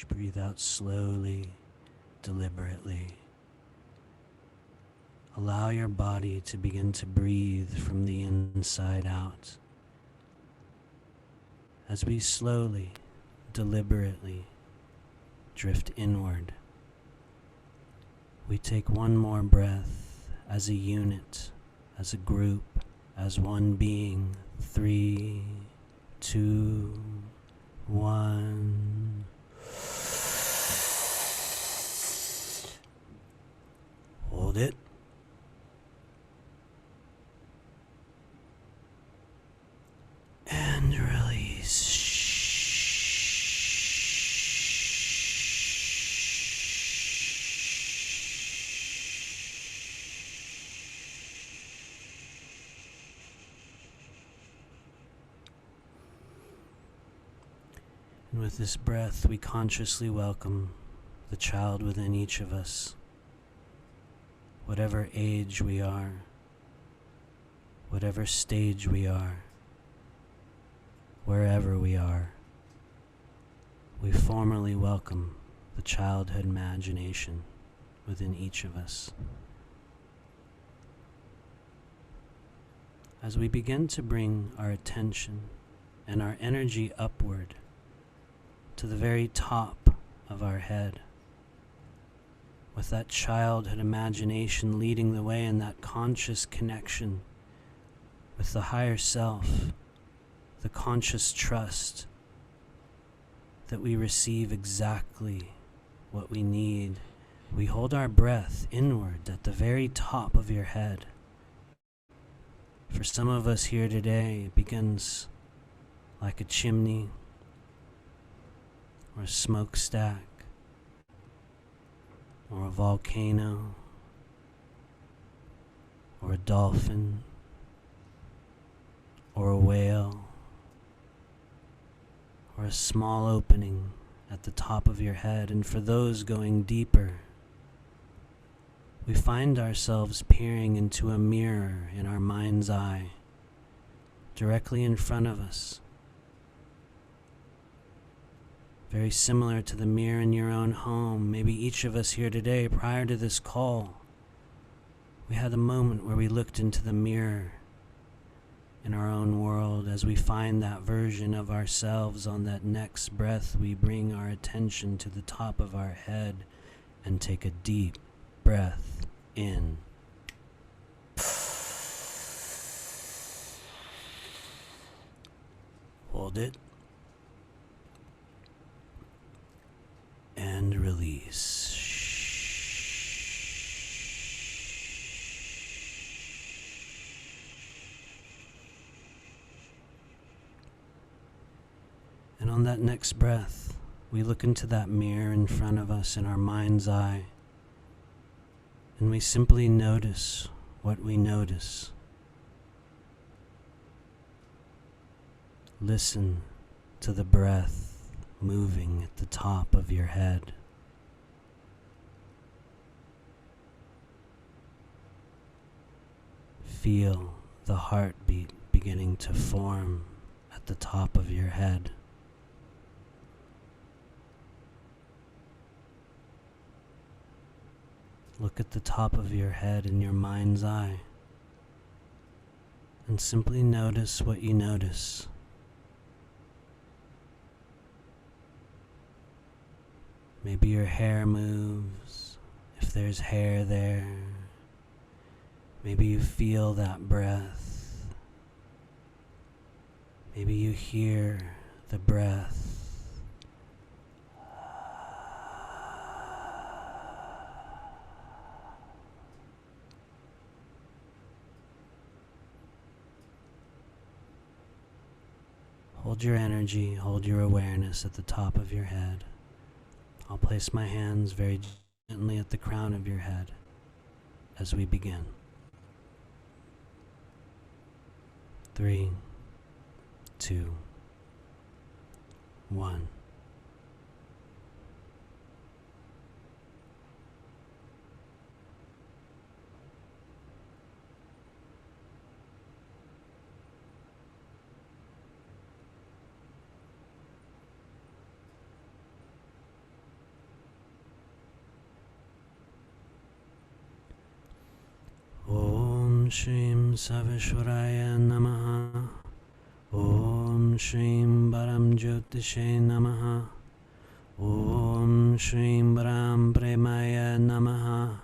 Breathe out slowly, deliberately. Allow your body to begin to breathe from the inside out. As we slowly, deliberately drift inward, we take one more breath as a unit, as a group, as one being. 3, 2, 1. Hold it. And release. And with this breath, we consciously welcome the child within each of us. Whatever age we are, whatever stage we are, wherever we are, we formally welcome the childhood imagination within each of us. As we begin to bring our attention and our energy upward to the very top of our head, with that childhood imagination leading the way in that conscious connection with the higher self, the conscious trust that we receive exactly what we need. We hold our breath inward at the very top of your head. For some of us here today, it begins like a chimney or a smokestack, or a volcano, or a dolphin, or a whale, or a small opening at the top of your head. And for those going deeper, we find ourselves peering into a mirror in our mind's eye, directly in front of us. Very similar to the mirror in your own home. Maybe each of us here today, prior to this call, we had a moment where we looked into the mirror in our own world. As we find that version of ourselves, on that next breath, we bring our attention to the top of our head and take a deep breath in. Hold it. And release. And on that next breath, we look into that mirror in front of us in our mind's eye, and we simply notice what we notice. Listen to the breath moving at the top of your head. feel the heartbeat beginning to form at the top of your head. Look at the top of your head in your mind's eye and simply notice what you notice. Maybe your hair moves, if there's hair there. Maybe you feel that breath. Maybe you hear the breath. Hold your energy, hold your awareness at the top of your head. I'll place my hands very gently at the crown of your head as we begin. 3, 2, 1. Om Shrim Savishwaraya Namaha. Om Shrim Param Jyotishe Namaha. Om Shrim Param Premaya Namaha.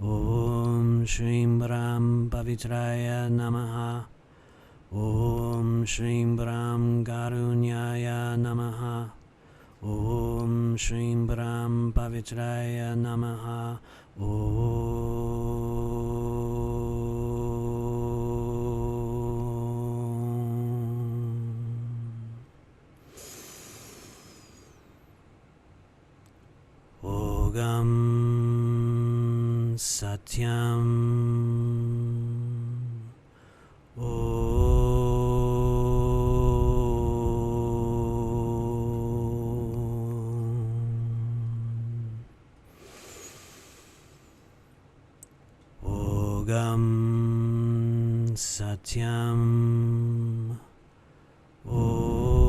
Om Shrim Param Pavitraya Namaha. Om Shrim Param Karunyaya Namaha. Om Shrim Param Pavitraya Namaha. Ogam Satyam Ogam Satyam Ogam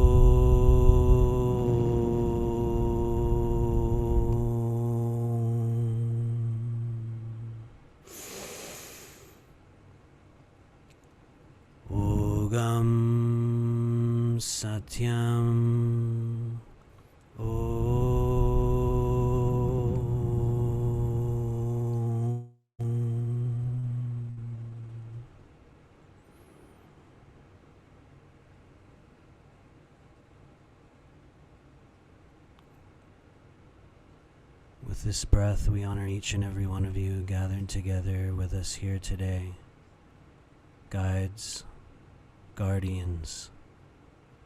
Satyam With this breath, we honor each and every one of you gathered together with us here today. Guides, guardians,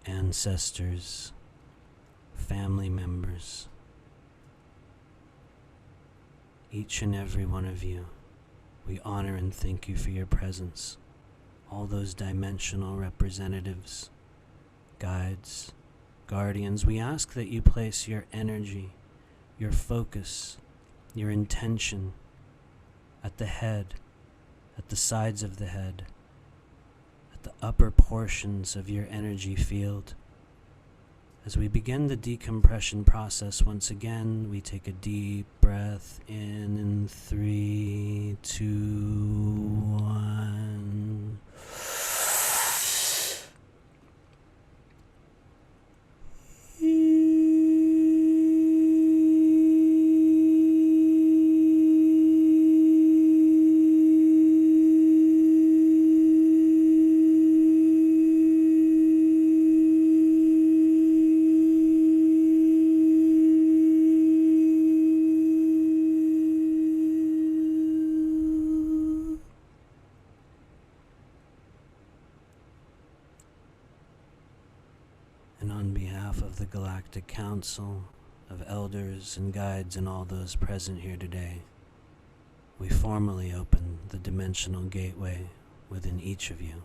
ancestors, family members. Each and every one of you, we honor and thank you for your presence. All those dimensional representatives, guides, guardians, we ask that you place your energy, your focus, your intention at the head, at the sides of the head, at the upper portions of your energy field. As we begin the decompression process, once again, we take a deep breath in 3, 2, 1. And on behalf of the Galactic Council of Elders and Guides and all those present here today, we formally open the dimensional gateway within each of you.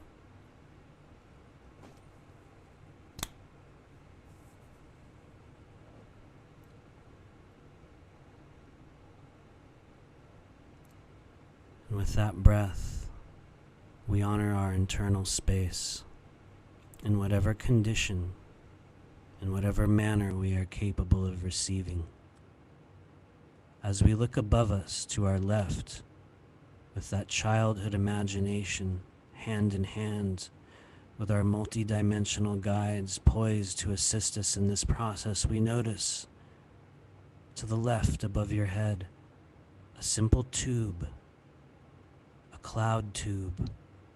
And with that breath, We honor our internal space in whatever condition, in whatever manner we are capable of receiving. As we look above us to our left, with that childhood imagination, hand in hand with our multidimensional guides poised to assist us in this process, we notice to the left above your head a simple tube, a cloud tube,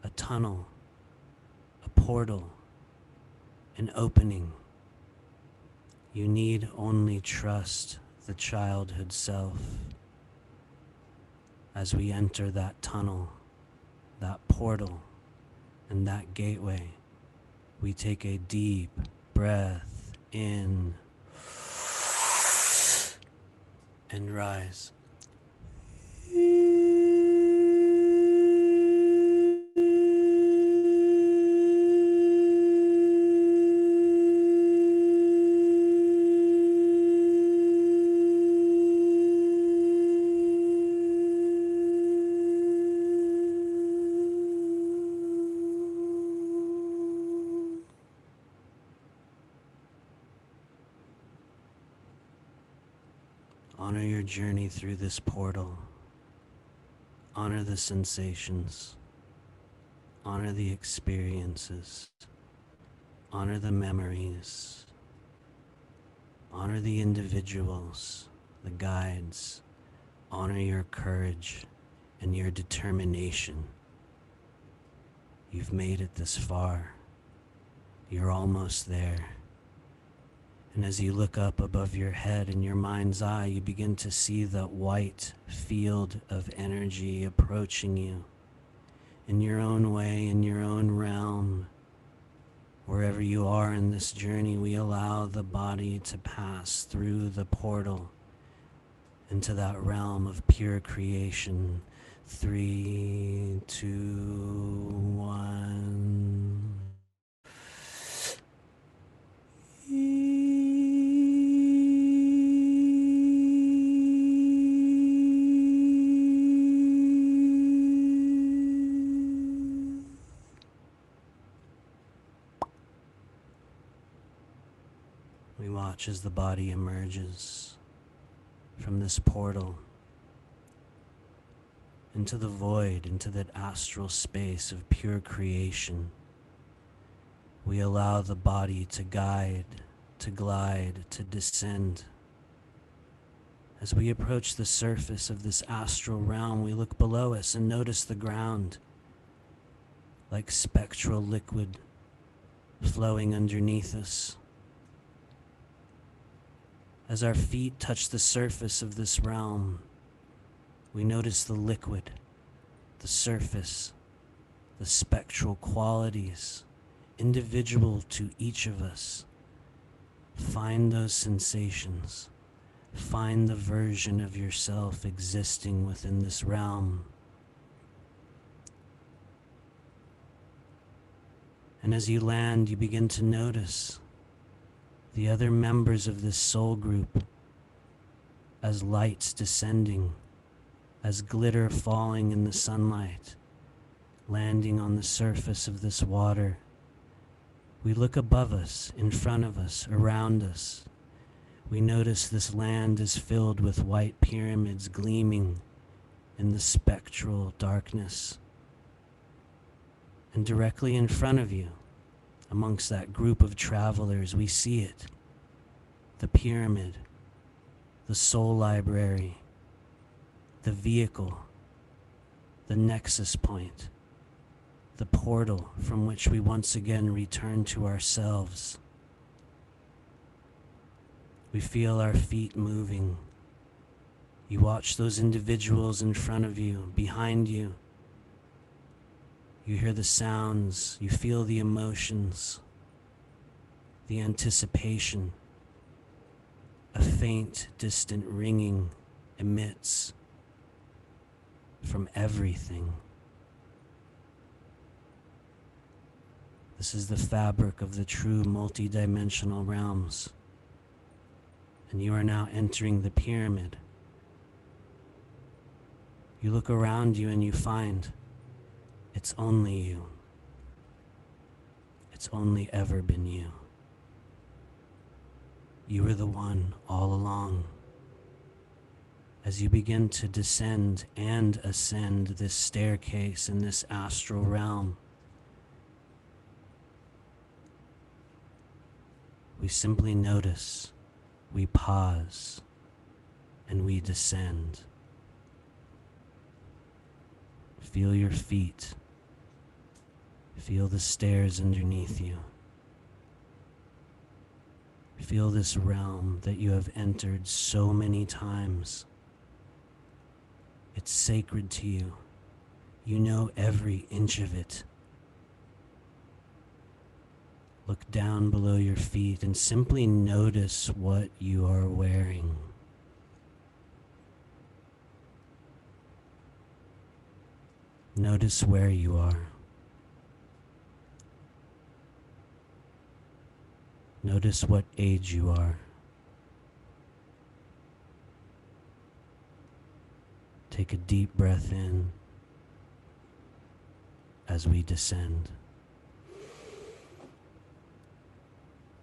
a tunnel, a portal, an opening. You need only trust the childhood self. As we enter that tunnel, that portal, and that gateway, we take a deep breath in and rise. Honor your journey through this portal. Honor the sensations. Honor the experiences. Honor the memories. Honor the individuals, the guides. Honor your courage and your determination. You've made it this far. You're almost there. And as you look up above your head in your mind's eye, you begin to see the white field of energy approaching you in your own way, in your own realm. Wherever you are in this journey, we allow the body to pass through the portal into that realm of pure creation. 3, 2, 1. We watch as the body emerges from this portal into the void, into that astral space of pure creation. We allow the body to guide, to glide, to descend. As we approach the surface of this astral realm, we look below us and notice the ground like spectral liquid flowing underneath us. As our feet touch the surface of this realm, we notice the liquid, the surface, the spectral qualities individual to each of us. Find those sensations. Find the version of yourself existing within this realm. And as you land, you begin to notice the other members of this soul group as lights descending, as glitter falling in the sunlight, landing on the surface of this water. We look above us, in front of us, around us. We notice this land is filled with white pyramids gleaming in the spectral darkness. And directly in front of you, amongst that group of travelers, we see it. The pyramid, the soul library, the vehicle, the nexus point, the portal from which we once again return to ourselves. We feel our feet moving. You watch those individuals in front of you, behind you. You hear the sounds, you feel the emotions, the anticipation. A faint, distant ringing emits from everything. This is the fabric of the true multidimensional realms. And you are now entering the pyramid. You look around you and you find It's only you. It's only ever been you. You were the one all along. As you begin to descend and ascend this staircase in this astral realm, we simply notice, we pause, and we descend. Feel your feet. Feel the stairs underneath you. Feel this realm that you have entered so many times. It's sacred to you. You know every inch of it. Look down below your feet and simply notice what you are wearing. Notice where you are. Notice what age you are. Take a deep breath in as we descend.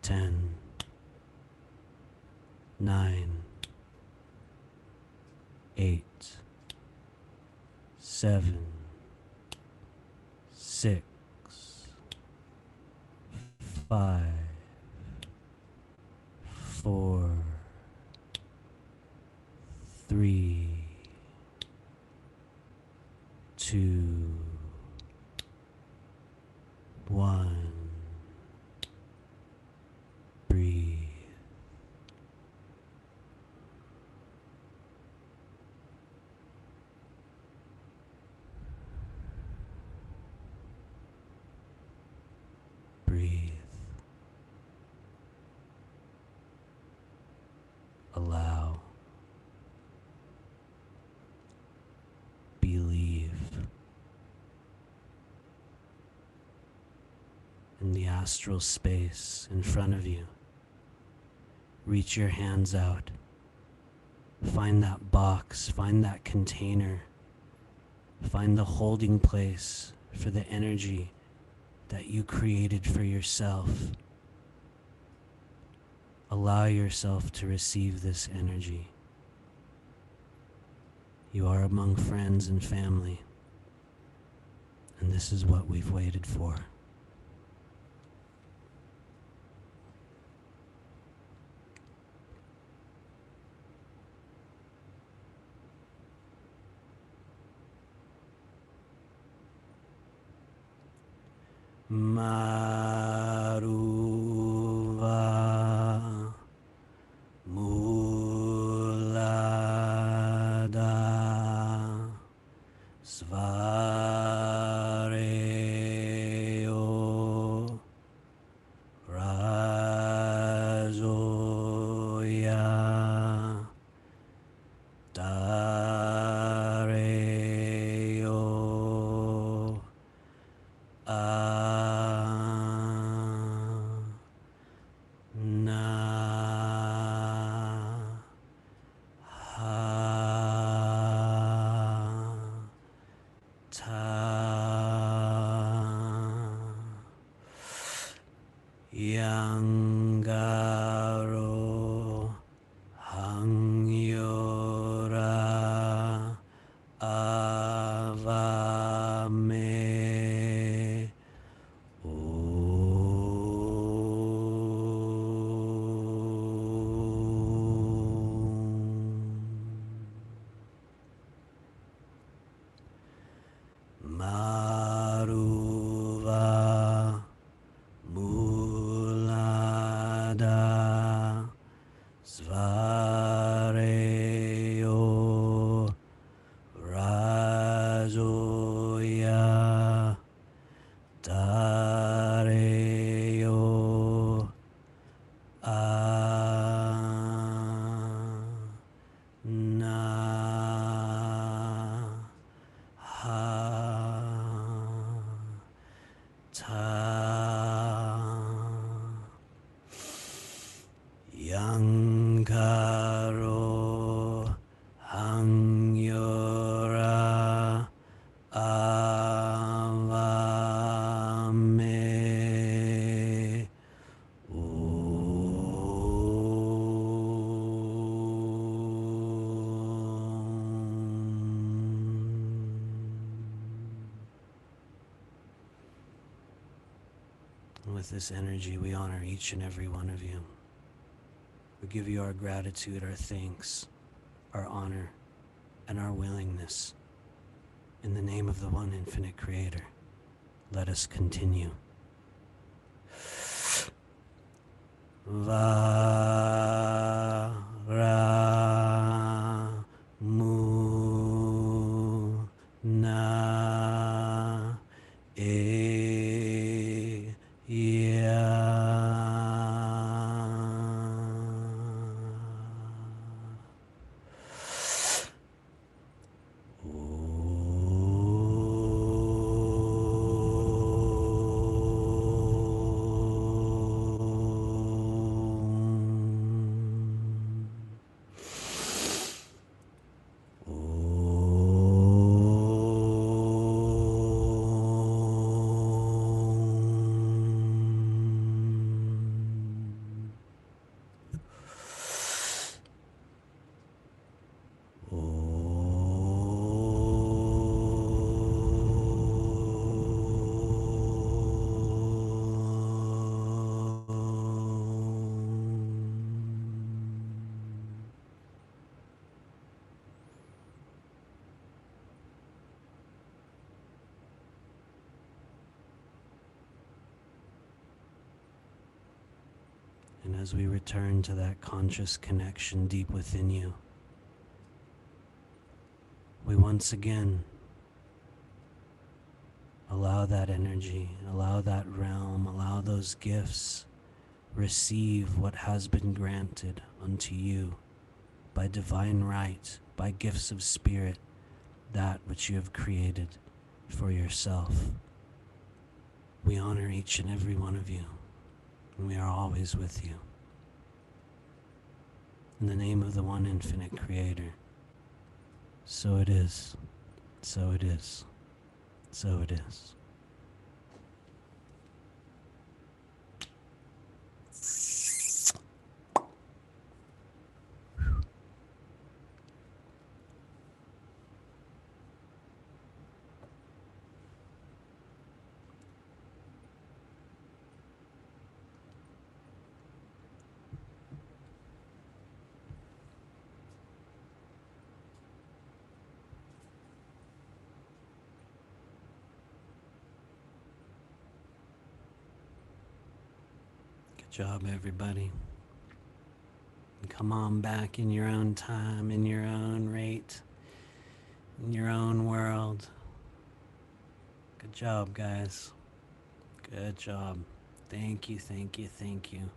10, 9, 8, 7, 6, 5, 4, 3, 2, 1. Breathe. Breathe. Allow. Believe in the astral space in front of you. Reach your hands out. Find that box, find that container. Find the holding place for the energy that you created for yourself. Allow yourself to receive this energy. You are among friends and family, and this is what we've waited for. Maruva mulada svareo razoya dareo Yangaro Hangyora Avame Maruva mulada svareo razoya dareo Yangaro Hangyora Avame with this energy, we honor each and every one of you. We give you our gratitude, our thanks, our honor, and our willingness. In the name of the one infinite creator, let us continue. Vara mu na e ya. And as we return to that conscious connection deep within you, we once again allow that energy, allow that realm, allow those gifts, receive what has been granted unto you by divine right, by gifts of spirit, that which you have created for yourself. We honor each and every one of you. And we are always with you. In the name of the one infinite creator. So it is. So it is. So it is. Good job, everybody. And come on back in your own time, in your own rate, in your own world. Good job, guys. Good job. Thank you, thank you, thank you.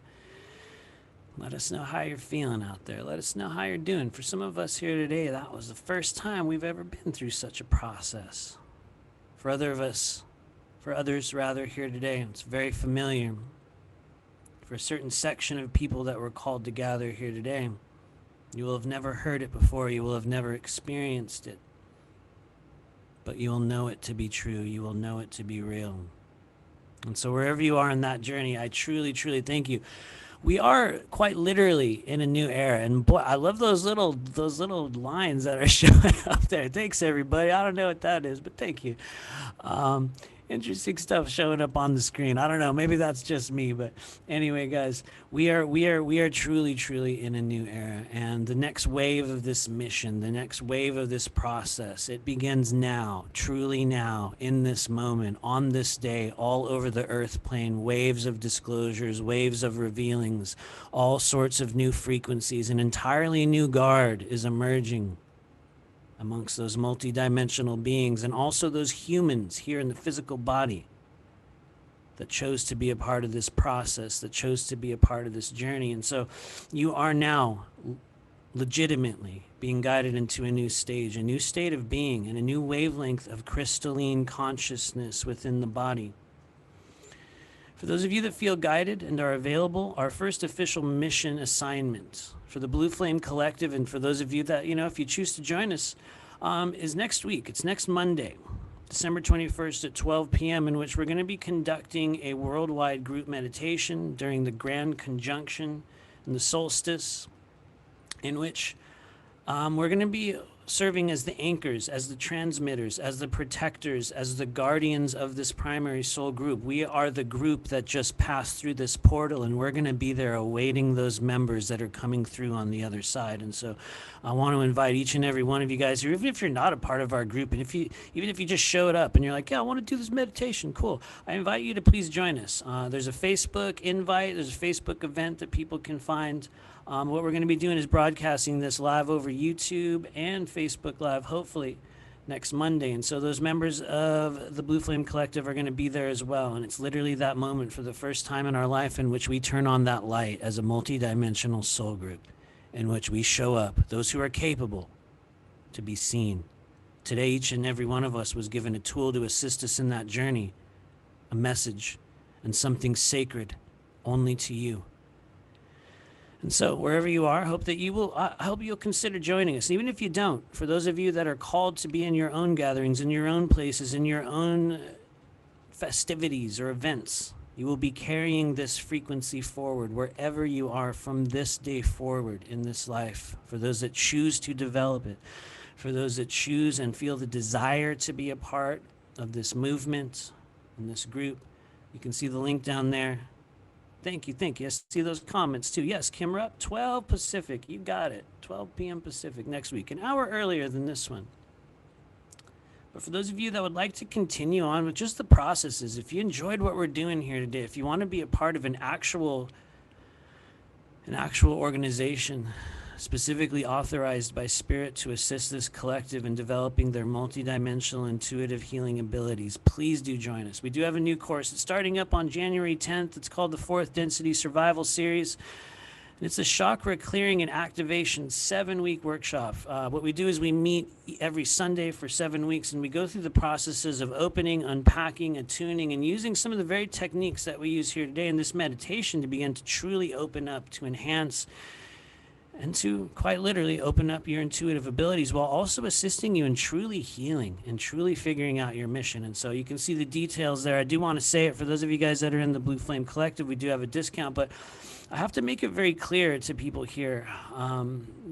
Let us know how you're feeling out there. Let us know how you're doing. For some of us here today, that was the first time we've ever been through such a process. For others here today, it's very familiar. For a certain section of people that were called to gather here today, you will have never heard it before. You will have never experienced it. But you will know it to be true. You will know it to be real. And so wherever you are in that journey, I truly, truly thank you. We are quite literally in a new era, and boy, I love those little lines that are showing up there. Thanks, everybody. I don't know what that is, but thank you. Interesting stuff showing up on the screen. I don't know, maybe that's just me, but anyway, guys, we are truly, truly in a new era, and the next wave of this mission, the next wave of this process, it begins now, truly now, in this moment, on this day, all over the earth plane. Waves of disclosures, waves of revealings, all sorts of new frequencies. An entirely new guard is emerging amongst those multidimensional beings, and also those humans here in the physical body that chose to be a part of this process, that chose to be a part of this journey. And so you are now legitimately being guided into a new stage, a new state of being, and a new wavelength of crystalline consciousness within the body. For those of you that feel guided and are available, our first official mission assignment for the Blue Flame Collective, and for those of you that, if you choose to join us, is next week. It's next Monday, December 21st at 12 p.m., in which we're going to be conducting a worldwide group meditation during the Grand Conjunction and the solstice, in which we're going to be serving as the anchors, as the transmitters, as the protectors, as the guardians of this primary soul group. We are the group that just passed through this portal, and we're going to be there awaiting those members that are coming through on the other side. And so I want to invite each and every one of you guys here, even if you're not a part of our group, and even if you just showed up and you're like, yeah, I want to do this meditation, cool. I invite you to please join us. There's a Facebook invite, there's a Facebook event that people can find. What we're going to be doing is broadcasting this live over YouTube and Facebook Live, hopefully next Monday. And so those members of the Blue Flame Collective are going to be there as well. And it's literally that moment for the first time in our life in which we turn on that light as a multidimensional soul group, in which we show up, those who are capable, to be seen. Today, each and every one of us was given a tool to assist us in that journey, a message, and something sacred only to you. And so wherever you are, I hope you'll consider joining us. Even if you don't, for those of you that are called to be in your own gatherings, in your own places, in your own festivities or events, you will be carrying this frequency forward wherever you are from this day forward in this life. For those that choose to develop it, for those that choose and feel the desire to be a part of this movement and this group, you can see the link down there. Thank you. I see those comments too. Yes, Kim, we're up 12 Pacific. You got it. 12 p.m. Pacific next week, an hour earlier than this one. But for those of you that would like to continue on with just the processes, if you enjoyed what we're doing here today, if you want to be a part of an actual organization specifically authorized by Spirit to assist this collective in developing their multidimensional intuitive healing abilities, please do join us. We do have a new course. It's starting up on January 10th. It's called the Fourth Density Survival Series. And it's a chakra clearing and activation 7-week workshop. What we do is we meet every Sunday for 7 weeks, and we go through the processes of opening, unpacking, attuning, and using some of the very techniques that we use here today in this meditation to begin to truly open up, to enhance, and to quite literally open up your intuitive abilities while also assisting you in truly healing and truly figuring out your mission. And so you can see the details there. I do want to say it for those of you guys that are in the Blue Flame Collective, we do have a discount, but I have to make it very clear to people here,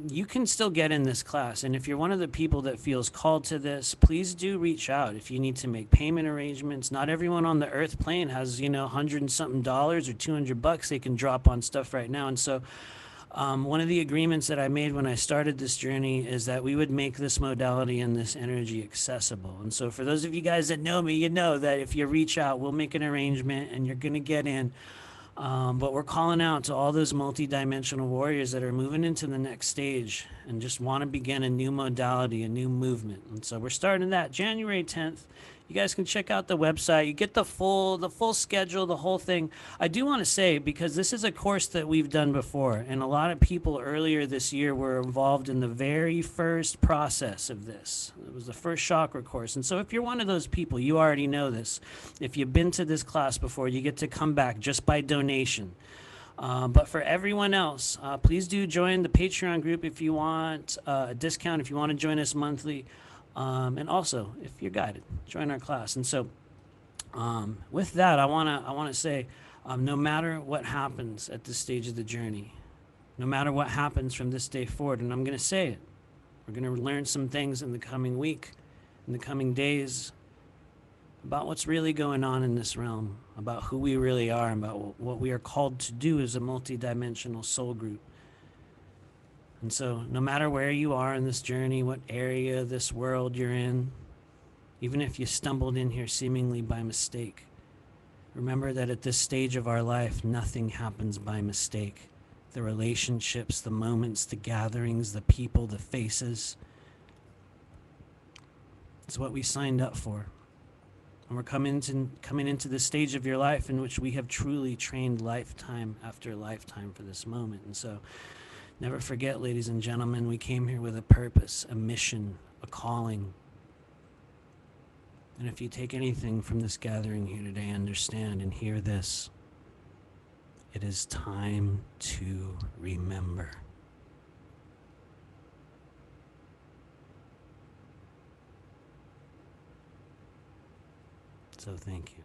you can still get in this class. And if you're one of the people that feels called to this, please do reach out. If you need to make payment arrangements, not everyone on the earth plane has, $100 and something or $200 they can drop on stuff right now. And so one of the agreements that I made when I started this journey is that we would make this modality and this energy accessible. And so for those of you guys that know me, you know that if you reach out, we'll make an arrangement and you're going to get in. But we're calling out to all those multidimensional warriors that are moving into the next stage and just want to begin a new modality, a new movement. And so we're starting that January 10th. You guys can check out the website. You get the full schedule, the whole thing. I do want to say, because this is a course that we've done before, and a lot of people earlier this year were involved in the very first process of this. It was the first chakra course. And so if you're one of those people, you already know this. If you've been to this class before, you get to come back just by donation. But for everyone else, please do join the Patreon group if you want a discount, if you want to join us monthly. And also, if you're guided, join our class. And so with that, I want to say, no matter what happens at this stage of the journey, no matter what happens from this day forward, and I'm going to say it, we're going to learn some things in the coming week, in the coming days, about what's really going on in this realm, about who we really are, and about what we are called to do as a multidimensional soul group. And so no matter where you are in this journey, what area of this world you're in, even if you stumbled in here seemingly by mistake, remember that at this stage of our life, nothing happens by mistake. The relationships, the moments, the gatherings, the people, the faces, it's what we signed up for. And we're coming into this stage of your life in which we have truly trained lifetime after lifetime for this moment. And so never forget, ladies and gentlemen, we came here with a purpose, a mission, a calling. And if you take anything from this gathering here today, understand and hear this. It is time to remember. So thank you.